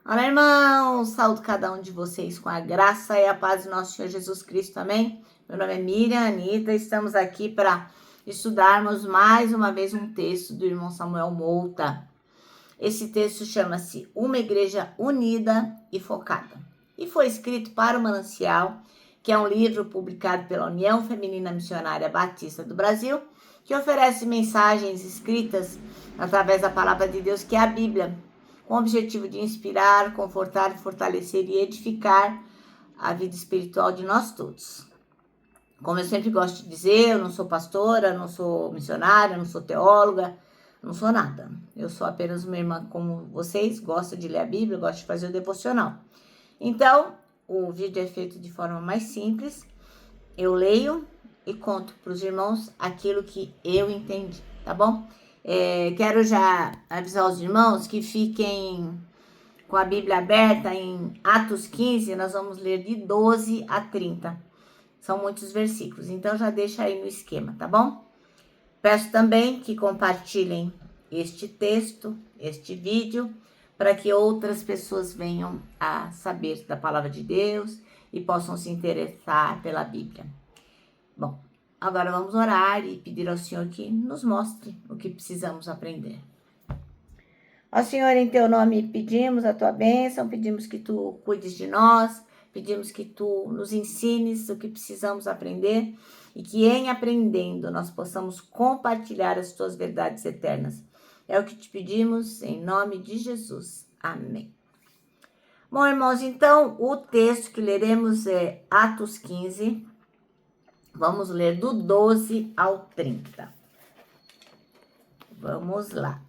Olá, irmãos! Saúdo cada um de vocês com a graça e a paz do nosso Senhor Jesus Cristo, amém? Meu nome é Miriam Anitta, estamos aqui para estudarmos mais uma vez um texto do irmão Samuel Mouta. Esse texto chama-se Uma Igreja Unida e Focada e foi escrito para o Manancial, que é um livro publicado pela União Feminina Missionária Batista do Brasil, que oferece mensagens escritas através da palavra de Deus, que é a Bíblia, com o objetivo de inspirar, confortar, fortalecer e edificar a vida espiritual de nós todos. Como eu sempre gosto de dizer, eu não sou pastora, não sou missionária, não sou teóloga, não sou nada. Eu sou apenas uma irmã como vocês, gosto de ler a Bíblia, gosto de fazer o devocional. Então, o vídeo é feito de forma mais simples. Eu leio e conto para os irmãos aquilo que eu entendi, tá bom? Quero já avisar os irmãos que fiquem com a Bíblia aberta em Atos 15, nós vamos ler de 12 a 30. São muitos versículos, então já deixa aí no esquema, tá bom? Peço também que compartilhem este texto, este vídeo, para que outras pessoas venham a saber da palavra de Deus e possam se interessar pela Bíblia. Bom, agora vamos orar e pedir ao Senhor que nos mostre o que precisamos aprender. Ó Senhor, em Teu nome pedimos a Tua bênção, pedimos que Tu cuides de nós, pedimos que Tu nos ensines o que precisamos aprender e que em aprendendo nós possamos compartilhar as Tuas verdades eternas. É o que te pedimos em nome de Jesus. Amém. Bom, irmãos, então o texto que leremos é Atos 15, vamos ler do 12 ao 30. Vamos lá.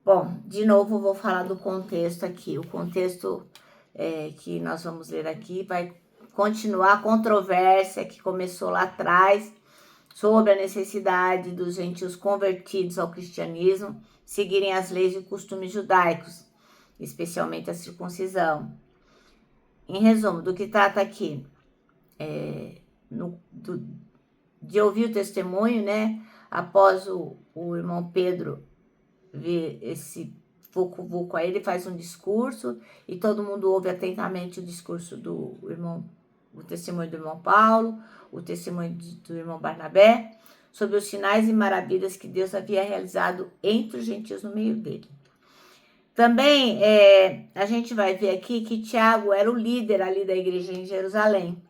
Bom, de novo vou falar do contexto aqui. O contexto que nós vamos ler aqui vai continuar a controvérsia que começou lá atrás sobre a necessidade dos gentios convertidos ao cristianismo seguirem as leis e costumes judaicos, especialmente a circuncisão. Em resumo, do que trata aqui, de ouvir o testemunho, né? Após o irmão Pedro ver esse vucu-vucu aí, ele faz um discurso e todo mundo ouve atentamente o discurso do irmão, o testemunho do irmão Paulo, o testemunho do irmão Barnabé, sobre os sinais e maravilhas que Deus havia realizado entre os gentios no meio dele. Também a gente vai ver aqui que Tiago era o líder ali da igreja em Jerusalém.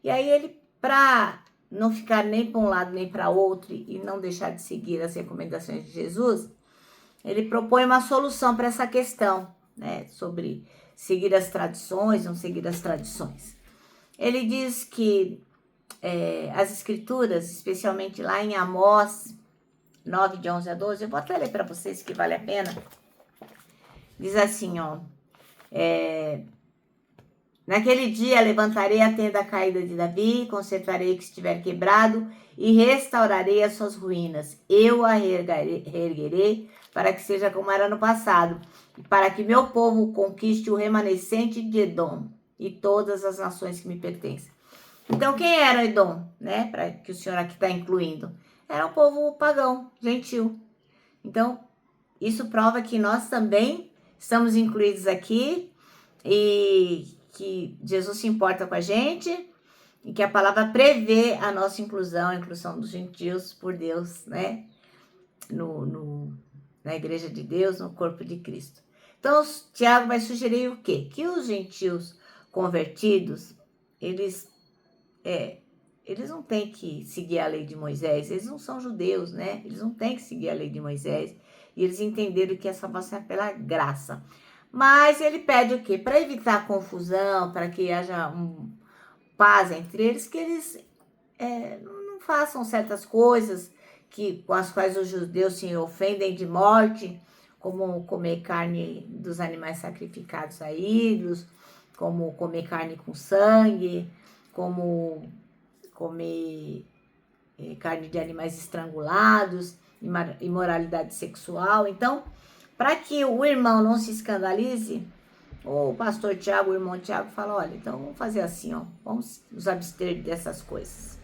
E aí ele, para não ficar nem para um lado nem para outro e não deixar de seguir as recomendações de Jesus, ele propõe uma solução para essa questão, né, sobre seguir as tradições, não seguir as tradições. Ele diz que as escrituras, especialmente lá em Amós 9, de 11 a 12, eu vou até ler para vocês que vale a pena. Diz assim, ó, naquele dia levantarei a tenda caída de Davi, consertarei o que estiver quebrado e restaurarei as suas ruínas. Eu a reerguerei para que seja como era no passado, e para que meu povo conquiste o remanescente de Edom e todas as nações que me pertencem. Então, quem era Edom, né? Para que o Senhor aqui está incluindo? Era um povo pagão, gentil. Então, isso prova que nós também estamos incluídos aqui e que Jesus se importa com a gente e que a palavra prevê a nossa inclusão, a inclusão dos gentios por Deus, né? Na igreja de Deus, no corpo de Cristo. Então, Tiago vai sugerir o quê? Que os gentios convertidos, eles não têm que seguir a lei de Moisés, eles não são judeus, né? Eles não têm que seguir a lei de Moisés, e eles entenderam que a salvação é pela graça. Mas ele pede o quê? Para evitar confusão, para que haja paz entre eles, que eles não façam certas coisas com as quais os judeus se ofendem de morte, como comer carne dos animais sacrificados a ídolos, como comer carne com sangue, como comer carne de animais estrangulados, imoralidade sexual. Então, para que o irmão não se escandalize, o pastor Tiago, o irmão Tiago, fala, olha, então vamos fazer assim, ó, vamos nos abster dessas coisas.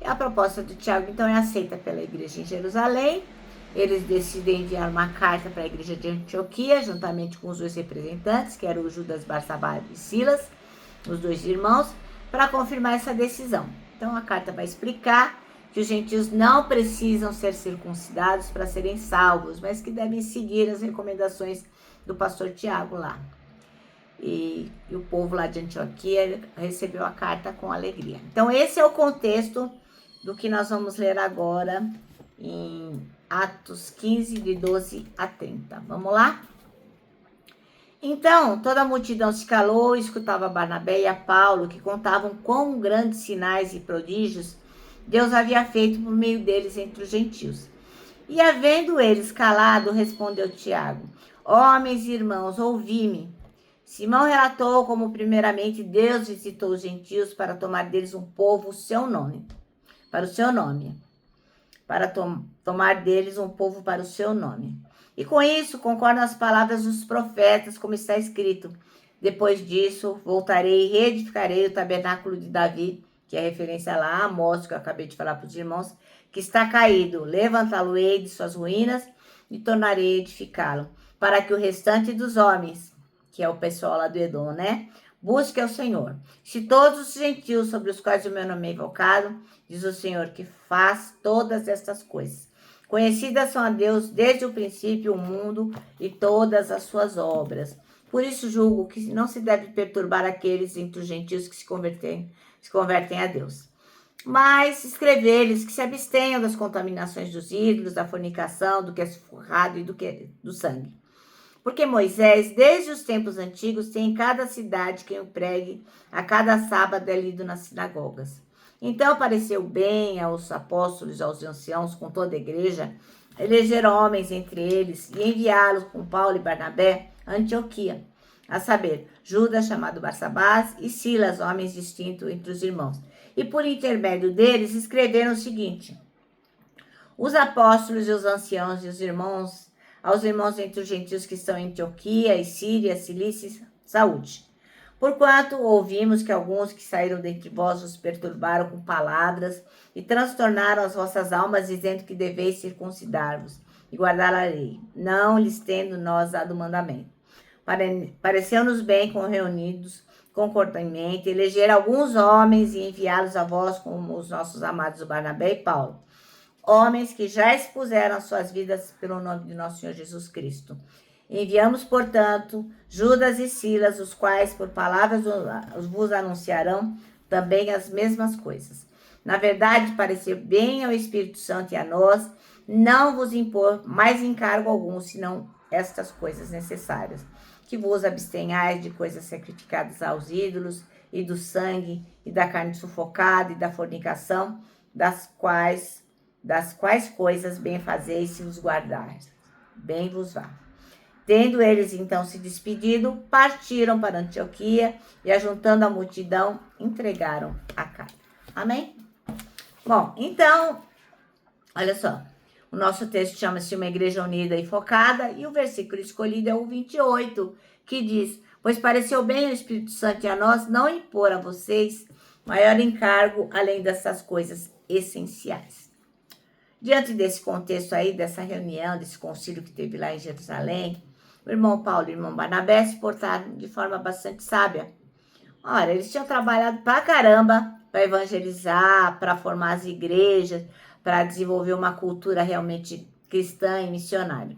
E a proposta do Tiago, então, é aceita pela igreja em Jerusalém, eles decidem enviar uma carta para a igreja de Antioquia, juntamente com os dois representantes, que eram o Judas Barsabás e Silas, os dois irmãos, para confirmar essa decisão. Então a carta vai explicar que os gentios não precisam ser circuncidados para serem salvos, mas que devem seguir as recomendações do pastor Tiago lá. E o povo lá de Antioquia recebeu a carta com alegria. Então esse é o contexto do que nós vamos ler agora em Atos 15, de 12 a 30. Vamos lá? Então, toda a multidão se calou e escutava Barnabé e a Paulo, que contavam quão grandes sinais e prodígios Deus havia feito por meio deles entre os gentios. E havendo eles calado, respondeu Tiago: Homens e irmãos, ouvi-me. Simão relatou como primeiramente Deus visitou os gentios para tomar deles um povo para o seu nome. Tomar deles um povo para o seu nome. E com isso concordam as palavras dos profetas, como está escrito: Depois disso, voltarei e reedificarei o tabernáculo de Davi, que é referência lá a Amós, que eu acabei de falar para os irmãos, que está caído. Levantá-lo-ei de suas ruínas e tornarei a edificá-lo, para que o restante dos homens, que é o pessoal lá do Edom, né? Busque ao Senhor. Se todos os gentios sobre os quais o meu nome é invocado, diz o Senhor, que faz todas estas coisas. Conhecidas são a Deus desde o princípio o mundo e todas as suas obras. Por isso julgo que não se deve perturbar aqueles entre os gentios que se convertem a Deus. Mas escrever-lhes que se abstenham das contaminações dos ídolos, da fornicação, do que é sufocado e do sangue. Porque Moisés, desde os tempos antigos, tem em cada cidade quem o pregue, a cada sábado é lido nas sinagogas. Então pareceu bem aos apóstolos e aos anciãos, com toda a igreja, eleger homens entre eles e enviá-los com Paulo e Barnabé a Antioquia, a saber, Judas, chamado Barsabás, e Silas, homens distintos entre os irmãos. E por intermédio deles escreveram o seguinte: Os apóstolos e os anciãos e os irmãos, aos irmãos entre os gentios que estão em Antioquia e Síria, Cilícia, saúde. Porquanto ouvimos que alguns que saíram dentre vós os perturbaram com palavras e transtornaram as vossas almas, dizendo que deveis circuncidar-vos e guardar a lei, não lhes tendo nós dado mandamento. Pareceu-nos bem, com reunidos concordamente, eleger alguns homens e enviá-los a vós como os nossos amados Barnabé e Paulo, homens que já expuseram as suas vidas pelo nome de nosso Senhor Jesus Cristo. Enviamos, portanto, Judas e Silas, os quais, por palavras, vos anunciarão também as mesmas coisas. Na verdade, pareceu bem ao Espírito Santo e a nós não vos impor mais encargo algum, senão estas coisas necessárias: que vos abstenhais de coisas sacrificadas aos ídolos, e do sangue, e da carne sufocada, e da fornicação, das quais coisas bem fazeis se vos guardares. Bem vos vá. Tendo eles então se despedido, partiram para Antioquia e, ajuntando a multidão, entregaram a carta. Amém? Bom, então, olha só. O nosso texto chama-se Uma Igreja Unida e Focada, e o versículo escolhido é o 28, que diz: Pois pareceu bem ao Espírito Santo e a nós não impor a vocês maior encargo além dessas coisas essenciais. Diante desse contexto aí, dessa reunião, desse concílio que teve lá em Jerusalém, o irmão Paulo e o irmão Barnabé se portaram de forma bastante sábia. Ora, eles tinham trabalhado pra caramba para evangelizar, para formar as igrejas, para desenvolver uma cultura realmente cristã e missionária.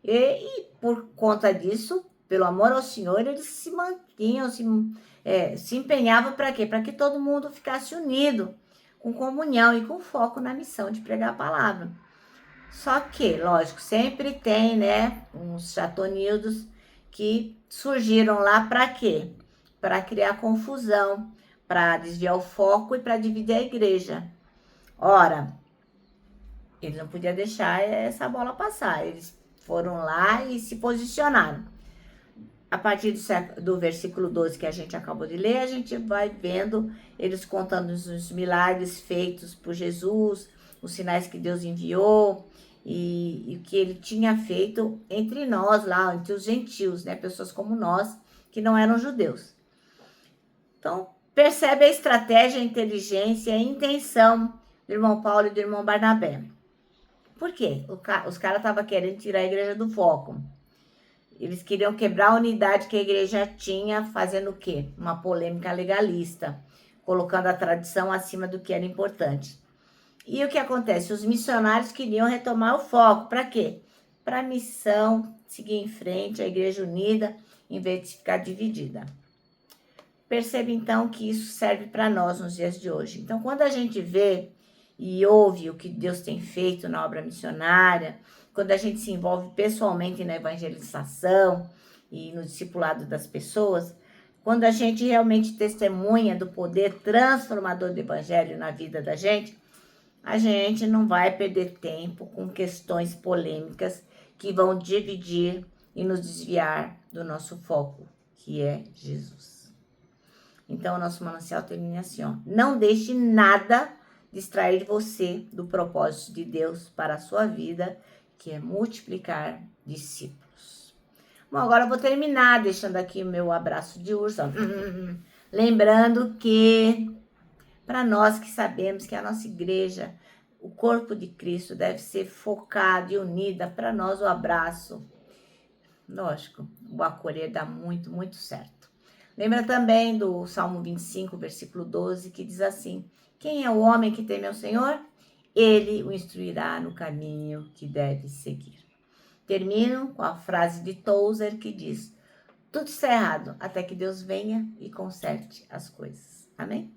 E por conta disso, pelo amor ao Senhor, eles se mantinham, se empenhavam para quê? Para que todo mundo ficasse unido, com comunhão e com foco na missão de pregar a palavra. Só que, lógico, sempre tem, né, uns chatonildos que surgiram lá para quê? Para criar confusão, para desviar o foco e para dividir a igreja. Ora, ele não podia deixar essa bola passar. Eles foram lá e se posicionaram. A partir do versículo 12 que a gente acabou de ler, a gente vai vendo eles contando os milagres feitos por Jesus, os sinais que Deus enviou e o que ele tinha feito entre nós lá, entre os gentios, né? Pessoas como nós, que não eram judeus. Então, percebe a estratégia, a inteligência, a intenção do irmão Paulo e do irmão Barnabé. Por quê? Os caras estavam querendo tirar a igreja do foco. Eles queriam quebrar a unidade que a igreja tinha, fazendo o quê? Uma polêmica legalista, colocando a tradição acima do que era importante. E o que acontece? Os missionários queriam retomar o foco. Para quê? Para a missão, seguir em frente, a igreja unida, em vez de ficar dividida. Perceba, então, que isso serve para nós nos dias de hoje. Então, quando a gente vê e ouve o que Deus tem feito na obra missionária, quando a gente se envolve pessoalmente na evangelização e no discipulado das pessoas, quando a gente realmente testemunha do poder transformador do evangelho na vida da gente, a gente não vai perder tempo com questões polêmicas que vão dividir e nos desviar do nosso foco, que é Jesus. Então, o nosso manancial termina assim, ó. Não deixe nada distrair você do propósito de Deus para a sua vida, que é multiplicar discípulos. Bom, agora eu vou terminar deixando aqui o meu abraço de urso. Lembrando que, para nós que sabemos que a nossa igreja, o corpo de Cristo, deve ser focado e unida, para nós o abraço, lógico, o acolher dá muito, muito certo. Lembra também do Salmo 25, versículo 12, que diz assim: quem é o homem que teme ao Senhor? Ele o instruirá no caminho que deve seguir. Termino com a frase de Tozer que diz: tudo está errado até que Deus venha e conserte as coisas. Amém?